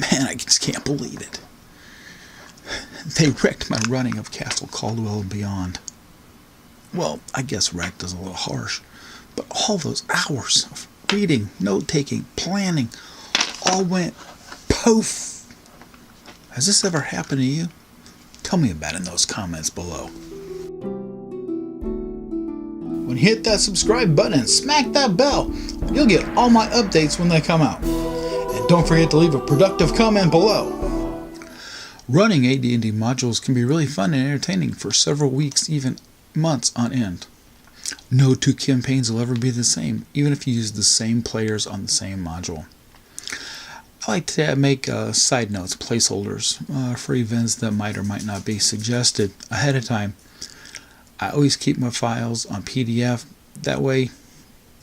Man, I just can't believe it. They wrecked my running of Castle Caldwell Beyond. Well, I guess wrecked is a little harsh, but all those hours of reading, note-taking, planning, all went poof. Has this ever happened to you? Tell me about it in those comments below. When you hit that subscribe button and smack that bell, you'll get all my updates when they come out. And don't forget to leave a productive comment below. Running AD&D modules can be really fun and entertaining for several weeks, even months on end. No two campaigns will ever be the same, even if you use the same players on the same module. I like to make side notes, placeholders, for events that might or might not be suggested ahead of time. I always keep my files on PDF. That way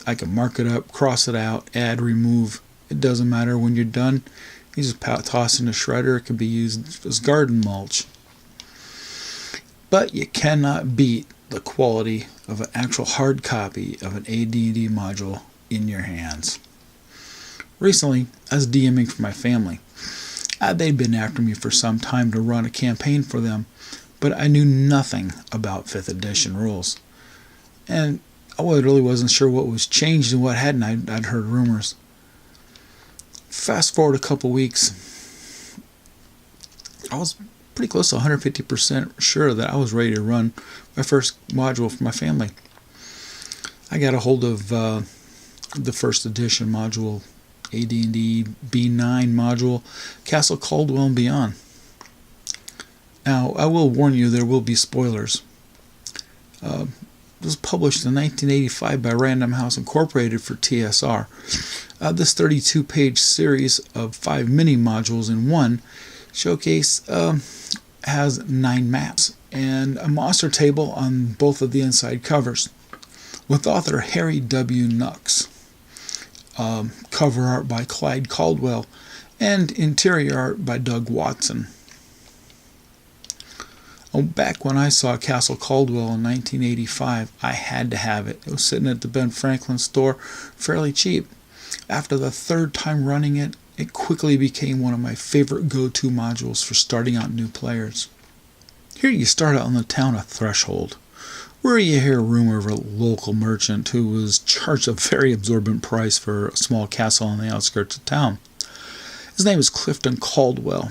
I can mark it up, cross it out, add, remove. It doesn't matter when you're done. You just toss in a shredder. It can be used as garden mulch. But you cannot beat the quality of an actual hard copy of an AD&D module in your hands. Recently, I was DMing for my family. They'd been after me for some time to run a campaign for them, but I knew nothing about 5th edition rules. And I really wasn't sure what was changed and what hadn't. I'd heard rumors. Fast forward a couple weeks, I was pretty close to 150% sure that I was ready to run my first module for my family. I got a hold of the 1st edition module, AD&D B9 module, Castle Caldwell Beyond. Now, I will warn you, there will be spoilers. It was published in 1985 by Random House Incorporated for TSR. This 32-page series of 5 mini-modules in one showcase has 9 maps and a monster table on both of the inside covers, with author Harry W. Nux. Cover art by Clyde Caldwell and interior art by Doug Watson. Back when I saw Castle Caldwell in 1985, I had to have it. It was sitting at the Ben Franklin store, fairly cheap. After the 3rd time running it, it quickly became one of my favorite go-to modules for starting out new players. Here you start out in the town of Threshold, where you hear a rumor of a local merchant who was charged a very exorbitant price for a small castle on the outskirts of town. His name is Clifton Caldwell.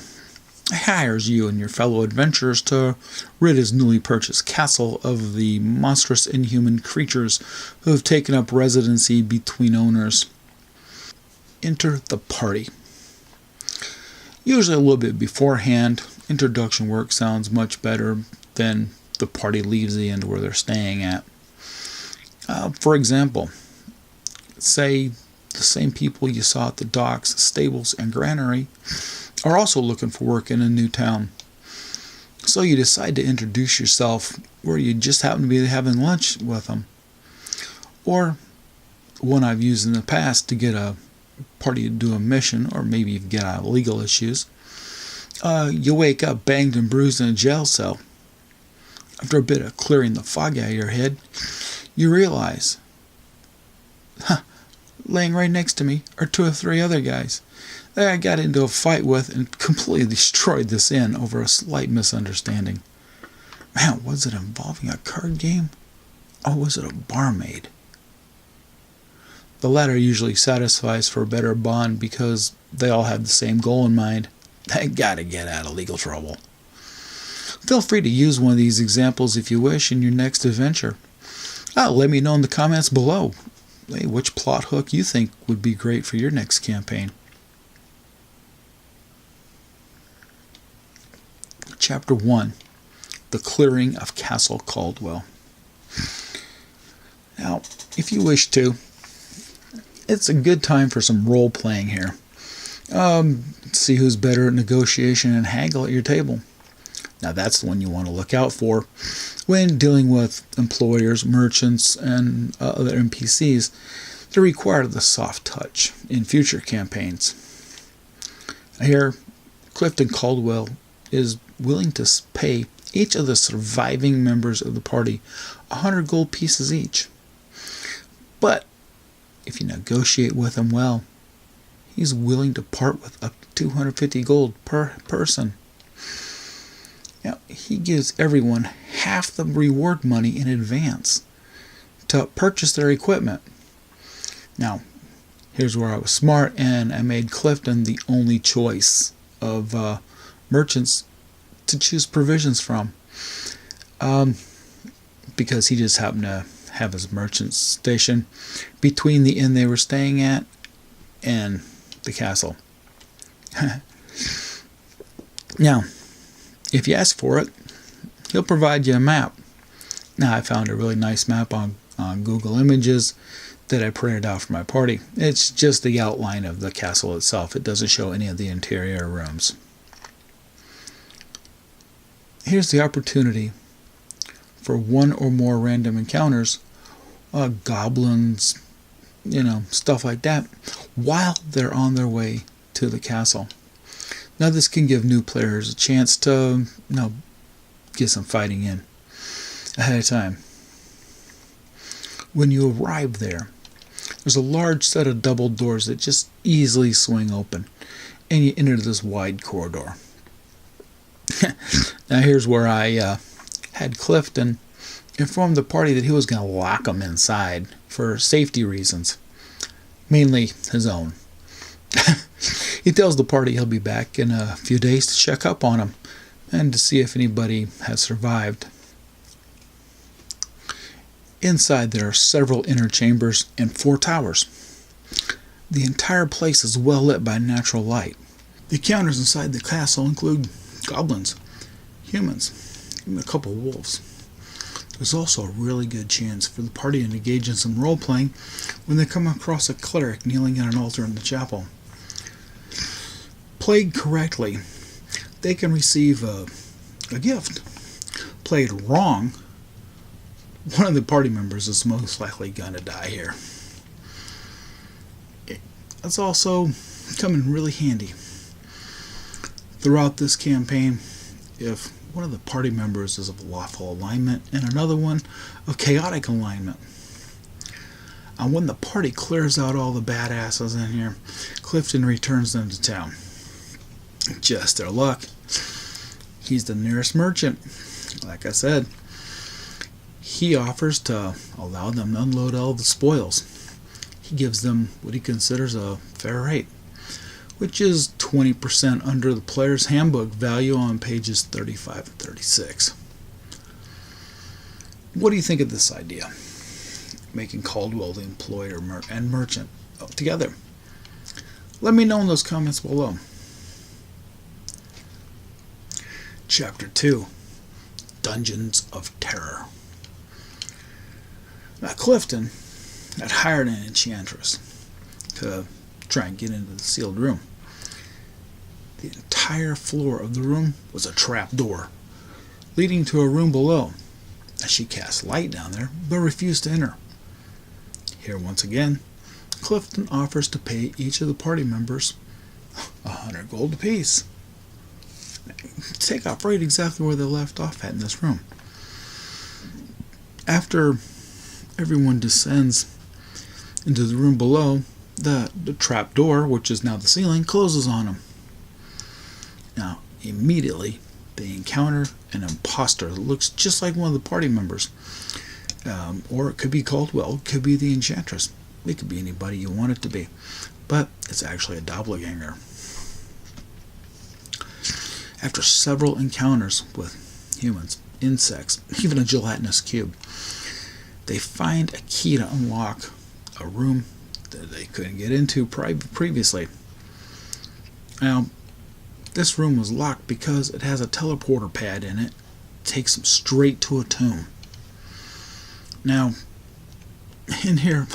He hires you and your fellow adventurers to rid his newly purchased castle of the monstrous inhuman creatures who have taken up residency between owners. Enter the party. Usually a little bit beforehand, introduction work sounds much better than the party leaves the end where they're staying at. For example, say the same people you saw at the docks, stables, and granary are also looking for work in a new town. So you decide to introduce yourself where you just happen to be having lunch with them. Or one I've used in the past to get a party to do a mission, or maybe you get out of legal issues. You wake up banged and bruised in a jail cell. After a bit of clearing the fog out of your head, you realize, laying right next to me are 2 or 3 other guys that I got into a fight with and completely destroyed this inn over a slight misunderstanding. Man, was it involving a card game? Or was it a barmaid? The latter usually satisfies for a better bond because they all have the same goal in mind. They gotta get out of legal trouble. Feel free to use one of these examples if you wish in your next adventure. Let me know in the comments below which plot hook you think would be great for your next campaign. Chapter 1, The Clearing of Castle Caldwell. Now, if you wish to, it's a good time for some role-playing here. See who's better at negotiation and haggle at your table. Now that's the one you want to look out for when dealing with employers, merchants, and other NPCs that require the soft touch in future campaigns. Here, Clifton Caldwell is willing to pay each of the surviving members of the party 100 gold pieces each. But if you negotiate with him well, he's willing to part with up to 250 gold per person. Now, he gives everyone half the reward money in advance to purchase their equipment. Now, here's where I was smart, and I made Clifton the only choice of merchants to choose provisions from, because he just happened to have his merchant station between the inn they were staying at and the castle. Now, if you ask for it, he'll provide you a map. Now, I found a really nice map on Google Images that I printed out for my party. It's just the outline of the castle itself. It doesn't show any of the interior rooms. Here's the opportunity for one or more random encounters, goblins, stuff like that, while they're on their way to the castle. Now, this can give new players a chance to, get some fighting in ahead of time. When you arrive there, there's a large set of double doors that just easily swing open, and you enter this wide corridor. Now, here's where I had Clifton inform the party that he was going to lock them inside for safety reasons, mainly his own. He tells the party he'll be back in a few days to check up on them and to see if anybody has survived. Inside there are several inner chambers and 4 towers. The entire place is well lit by natural light. The encounters inside the castle include goblins, humans, and a couple of wolves. There's also a really good chance for the party to engage in some role-playing when they come across a cleric kneeling at an altar in the chapel. Played correctly, they can receive a gift. Played wrong, one of the party members is most likely going to die here. That's also come in really handy. Throughout this campaign, if one of the party members is of lawful alignment and another one of chaotic alignment, and when the party clears out all the badasses in here, Clifton returns them to town. Just their luck. He's the nearest merchant. Like I said, he offers to allow them to unload all the spoils. He gives them what he considers a fair rate, which is 20% under the player's handbook value on pages 35 and 36. What do you think of this idea? Making Caldwell the employer and merchant together. Let me know in those comments below. Chapter 2, Dungeons of Terror. Now, Clifton had hired an enchantress to try and get into the sealed room. The entire floor of the room was a trap door leading to a room below. She cast light down there, but refused to enter. Here, once again, Clifton offers to pay each of the party members 100 gold apiece. Take off right exactly where they left off at in this room. After everyone descends into the room below, the trap door, which is now the ceiling, closes on them. Now, immediately, they encounter an imposter that looks just like one of the party members. Or it could be Caldwell, it could be the enchantress. It could be anybody you want it to be. But it's actually a doppelganger. After several encounters with humans, insects, even a gelatinous cube, they find a key to unlock a room that they couldn't get into previously. Now, this room was locked because it has a teleporter pad in it. It takes them straight to a tomb. Now, in here,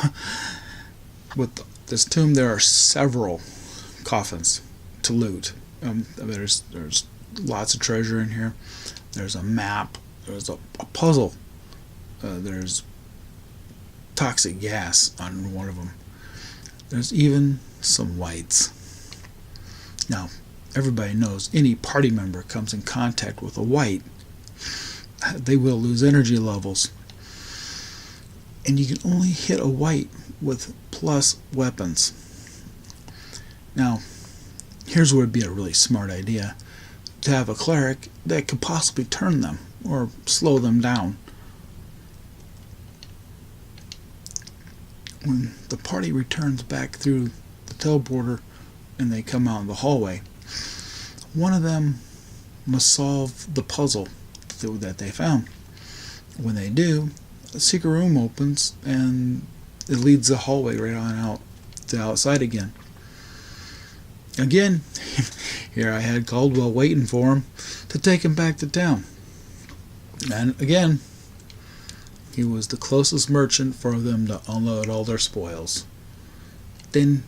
with this tomb, there are several coffins to loot. There's lots of treasure in here. There's a map. There's a puzzle. There's toxic gas on one of them. There's even some whites. Now, everybody knows any party member comes in contact with a white, they will lose energy levels. And you can only hit a white with plus weapons. Now, here's where it'd be a really smart idea to have a cleric that could possibly turn them or slow them down. When the party returns back through the teleporter and they come out in the hallway, one of them must solve the puzzle that they found. When they do, a secret room opens and it leads the hallway right on out to outside again. Again, here I had Caldwell waiting for him to take him back to town. And again, he was the closest merchant for them to unload all their spoils. Then,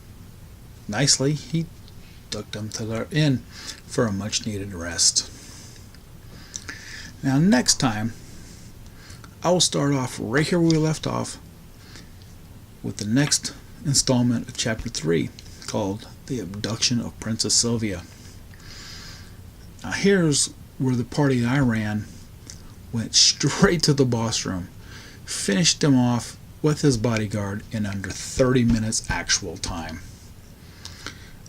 nicely, he took them to their inn for a much needed rest. Now next time, I will start off right here where we left off with the next installment of Chapter 3, called The Abduction of Princess Sylvia. Now here's where the party I ran went straight to the boss room, finished him off with his bodyguard in under 30 minutes actual time.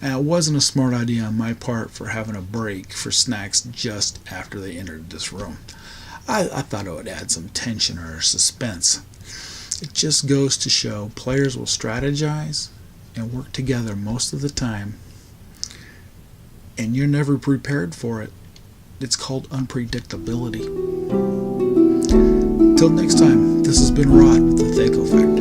And it wasn't a smart idea on my part for having a break for snacks just after they entered this room. I thought it would add some tension or suspense. It just goes to show players will strategize and work together most of the time, and you're never prepared for it. It's called unpredictability. Till next time, this has been Rod with the Thaco Factor.